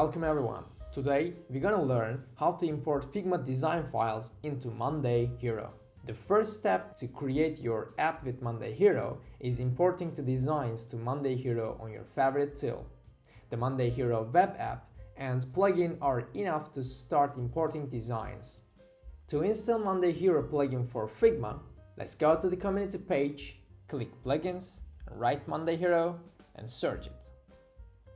Welcome everyone. Today we're gonna learn how to import Figma design files into Monday Hero. The first step to create your app with Monday Hero is importing the designs to Monday Hero on your favorite tool. The Monday Hero web app and plugin are enough to start importing designs. To install Monday Hero plugin for Figma, let's go to the community page, click plugins, write Monday Hero and search it.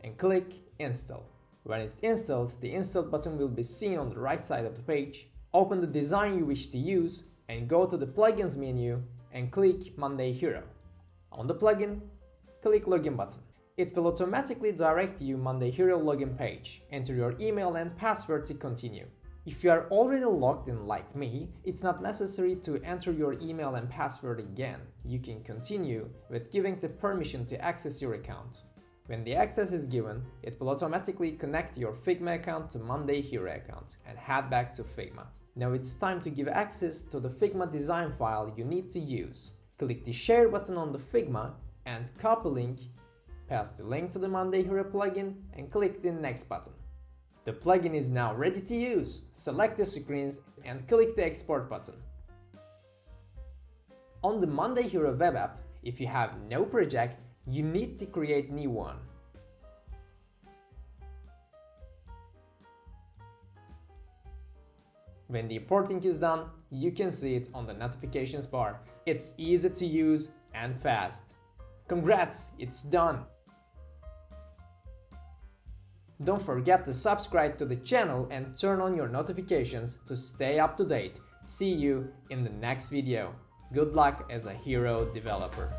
And click install. When it's installed, the install button will be seen on the right side of the page. Open the design you wish to use and go to the plugins menu and click Monday Hero. On the plugin, click login button. It will automatically direct you Monday Hero login page. Enter your email and password to continue. If you are already logged in like me, it's not necessary to enter your email and password again. You can continue with giving the permission to access your account. When the access is given, it will automatically connect your Figma account to Monday Hero account and head back to Figma. Now it's time to give access to the Figma design file you need to use. Click the share button on the Figma and copy link, paste the link to the Monday Hero plugin and click the next button. The plugin is now ready to use. Select the screens and click the export button. On the Monday Hero web app, if you have no project, you need to create new one. When the importing is done, you can see it on the notifications bar. It's easy to use and fast. Congrats, it's done! Don't forget to subscribe to the channel and turn on your notifications to stay up to date. See you in the next video. Good luck as a Hero developer.